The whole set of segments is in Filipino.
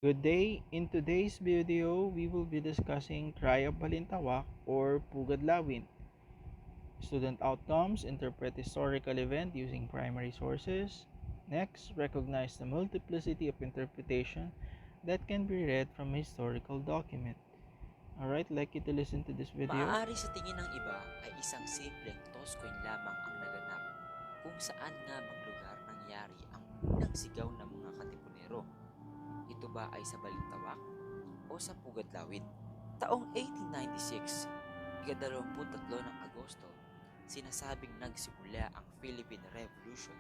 Good day. In today's video, we will be discussing Cry of Balintawak or Pugad Lawin. Student outcomes: interpret historical event using primary sources. Next, recognize the multiplicity of interpretation that can be read from a historical document. Alright, like you to listen to this video. Maaari sa tingin ng iba ay isang simpleng toscoin lamang ang naganap kung saan nga bang lugar nangyari ang unang sigaw ng mga katipunero. Ito ba ay sa Balintawak o sa Pugad Lawin? Taong 1896, ika-23 ng Agosto, sinasabing nagsimula ang Philippine Revolution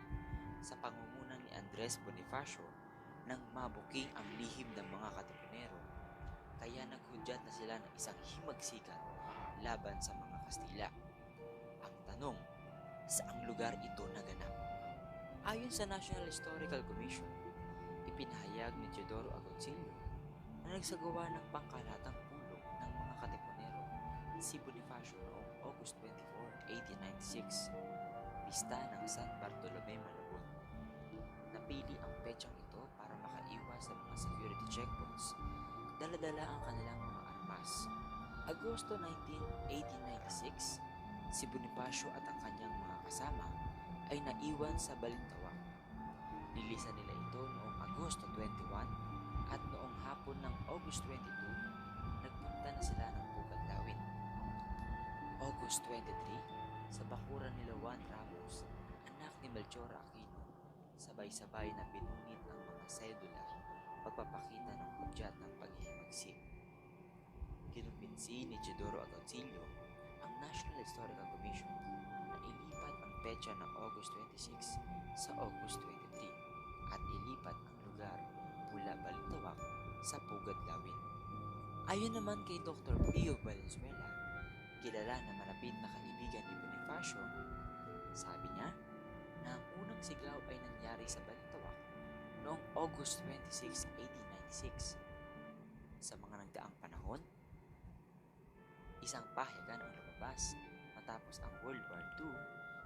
sa pangunguna ni Andres Bonifacio nang mabuking ang lihim ng mga katipunero, kaya naghudyat na sila ng isang himagsikan laban sa mga Kastila. Ang tanong, saang lugar ito naganap? Ayon sa National Historical Commission, ipinahayag ni Teodoro Agoncillo na nagsagawa ng pangkalatang pulong ng mga katipunero si Bonifacio noong August 24, 1896, pista ng San Bartolome Malabon. Napili ang petsang ito para makaiwas sa mga security checkpoints. Dala-dala ang kanilang mga armas. Agosto 19, 1896, si Bonifacio at ang kanyang mga kasama ay naiwan sa Balintawak. Nilisan nila ito noong Agosto 21 at noong hapon ng August 22, nagpunta na sila ng Pugad Lawin. August 23, sa bakuran ni Lawin Ramos, anak ni Melchor Aquino, sabay-sabay na binunit ang mga sedula, pagpapakita ng hudyat ng paghihimagsik. Kinumbinsi ni Teodoro Agoncillo ang National Historical Commission na ilipat ang petsa ng August 26 sa August 23 at ilipat ang lugar mula Balintawak sa Pugad Lawin. Ayon naman kay Dr. Pio Valenzuela, kilala na malapit na kaibigan ni Bonifacio, sabi niya na ang unang sigaw ay nangyari sa Balintawak noong August 26, 1896. Sa mga nagdaang panahon, isang pahayagan ang lumabas matapos ang World War II.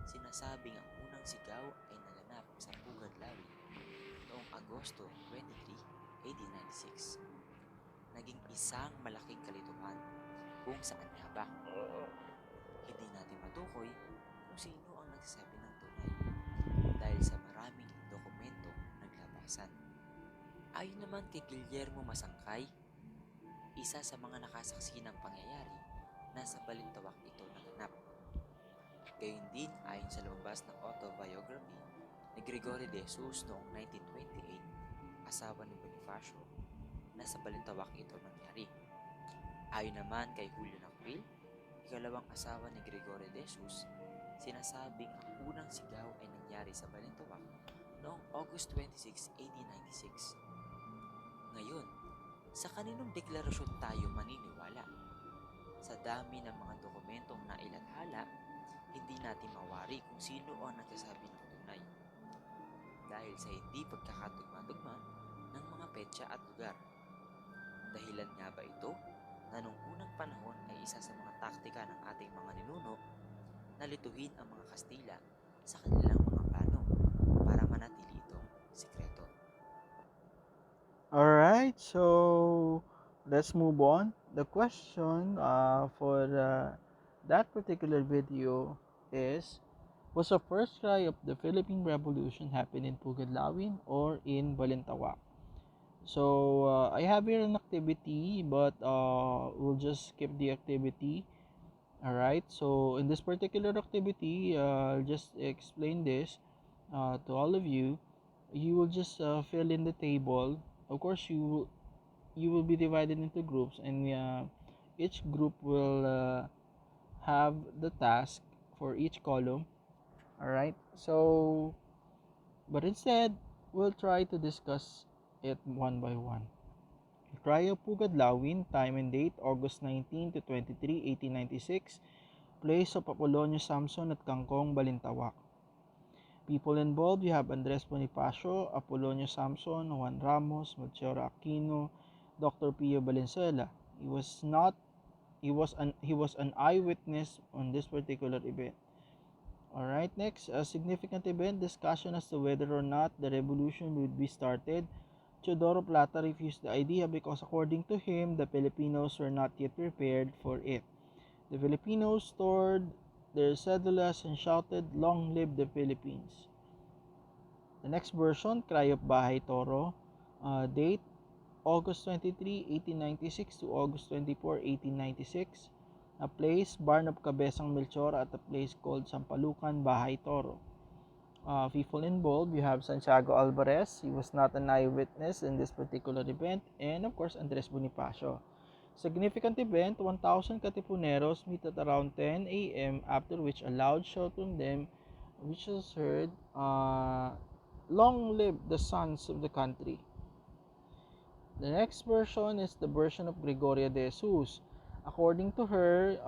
Sinasabing ang unang sigaw ay naganap sa Pugad Lawin noong Agosto 23, 1896. Naging isang malaking kalituhan kung saan nga ba. Hindi natin matukoy kung sino ang nagsasabi ng tunay dahil sa maraming dokumentong naglabasan. Ayon naman kay Guillermo Masangkay, isa sa mga nakasaksi ng pangyayari, nasa Balintawak ito naganap. Gayun din ayon sa lumabas ng autobiography ni Gregory de Jesus noong 1928, asawa ni Bonifacio, nasa Balintawak ito nangyari. Ayon naman kay Julio Naquil, ikalawang asawa ni Gregory de Jesus, sinasabing ang unang sigaw ay nangyari sa Balintawak noong August 26, 1896. Ngayon, sa kaninong deklarasyon tayo maniniwala? Sa dami ng mga dokumentong nailathala, hindi natin mawari kung sino ang nagsasabi ng tunay. Dahil sa hindi pagkakatugma-tugma ng mga petsa at lugar. Dahilan nga ba ito na nung unang panahon ay isa sa mga taktika ng ating mga ninuno na lituhin ang mga Kastila sa kanilang mga plano para manatili itong sikreto? Alright, so let's move on. The question for that particular video is: was the first cry of the Philippine Revolution happen in Pugad Lawin or in Balintawak? So I have here an activity, but we'll just skip the activity. Alright, so in this particular activity, I'll just explain this to all of you. You will just fill in the table. Of course, you will be divided into groups, and each group will have the task for each column. All right, so but instead we'll try to discuss it one by one. Cry of Pugad Lawin, time and date August 19 to 23, 1896. Place of Apolonio Samson at Kangkong, Balintawak. People involved, you have Andres Bonifacio, Apolonio Samson, Juan Ramos, Melchor Aquino, Dr. Pio Valenzuela. He was an eyewitness on this particular event. Alright, next, a significant event, discussion as to whether or not the revolution would be started Teodoro Plata refused the idea because, according to him, the Filipinos were not yet prepared for it. The Filipinos stored their cedulas and shouted, "Long live the Philippines." The next version, Cry of Bahay Toro, date August 23, 1896 to August 24, 1896. A place, Barn of Cabezang Melchor at a place called Sampalucan, Bahay Toro. People involved, you have Santiago Alvarez. He was not an eyewitness in this particular event. And of course, Andres Bonifacio. Significant event, 1,000 Katipuneros meet at around 10 a.m. after which a loud shout from them which was heard, "Long live the sons of the country." The next version is the version of Gregoria de Jesus. According to her,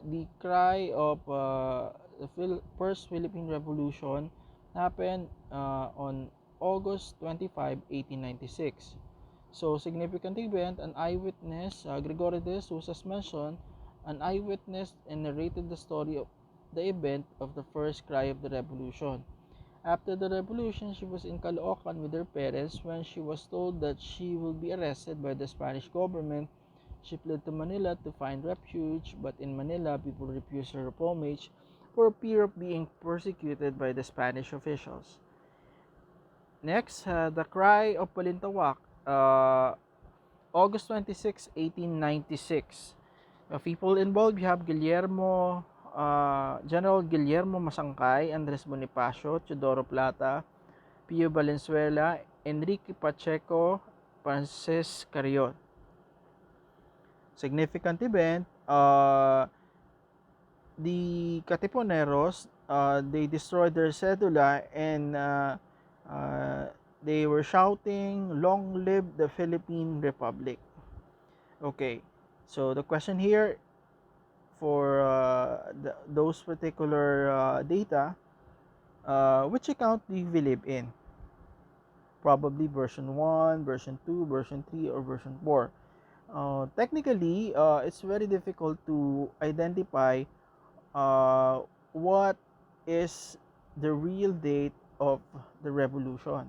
the cry of the First Philippine Revolution happened on August 25, 1896. So, significant event, an eyewitness, Gregorio de Jesus, as mentioned, an eyewitness and narrated the story of the event of the first cry of the revolution. After the revolution, she was in Caloocan with her parents. When she was told that she will be arrested by the Spanish government, she fled to Manila to find refuge, but in Manila, people refused her homage for fear of being persecuted by the Spanish officials. Next, the cry of Balintawak, August 26, 1896. The people involved, you have General Guillermo Masangkay, Andres Bonifacio, Teodoro Plata, Pio Valenzuela, Enrique Pacheco, Frances Carrion. Significant event, the Katipuneros, they destroyed their cedula and they were shouting, "Long live the Philippine Republic." Okay, so the question here for those particular data, which account do you believe in? Probably version 1, version 2, version 3, or version 4. Technically, it's very difficult to identify uh, what is the real date of the revolution,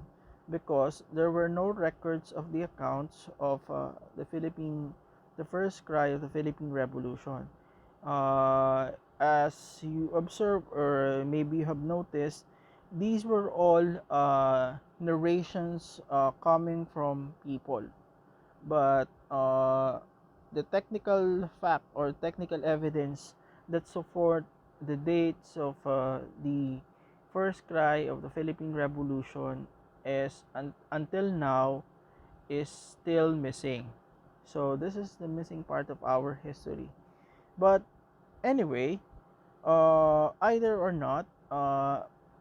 because there were no records of the accounts of the first cry of the Philippine Revolution. As you observe, or maybe you have noticed, these were all narrations coming from people, but the technical fact or technical evidence that support the dates of the first cry of the Philippine Revolution is until now is still missing. So this is the missing part of our history. But anyway, either or not,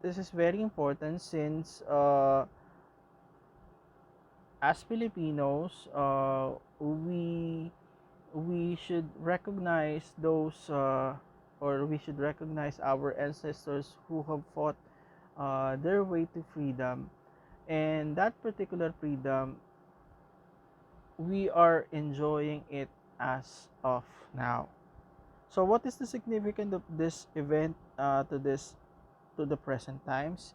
this is very important since as Filipinos, we should recognize those or we should recognize our ancestors who have fought their way to freedom, and that particular freedom we are enjoying it as of now. So what is the significance of this event to the present times?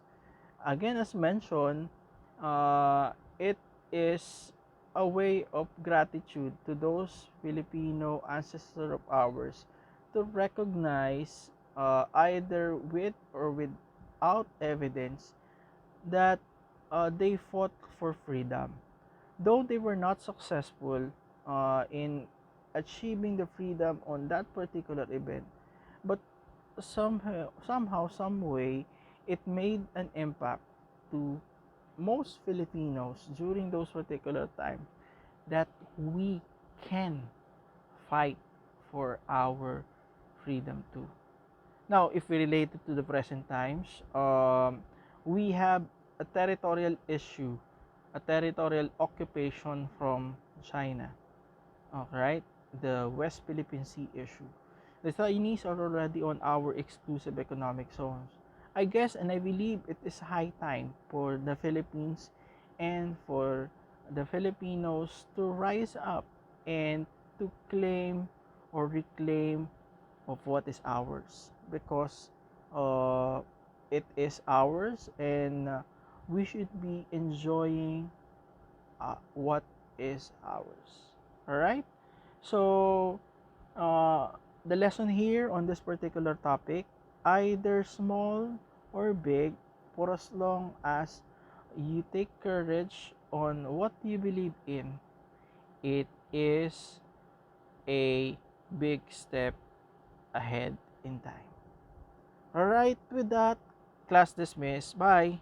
Again, as mentioned, it is a way of gratitude to those Filipino ancestors of ours to recognize, either with or without evidence, that they fought for freedom. Though they were not successful in achieving the freedom on that particular event, but somehow, some way, it made an impact to most Filipinos during those particular time that we can fight for our freedom too. Now, if we relate it to the present times, we have a territorial issue, a territorial occupation from China. Alright, the West Philippine Sea issue. The Chinese are already on our exclusive economic zones. I guess and I believe it is high time for the Philippines and for the Filipinos to rise up and to claim or reclaim of what is ours, because it is ours, and we should be enjoying what is ours. All right. So uh, the lesson here on this particular topic, either small or big, for as long as you take courage on what you believe in, it is a big step ahead in time. All right, with that, class dismissed. Bye.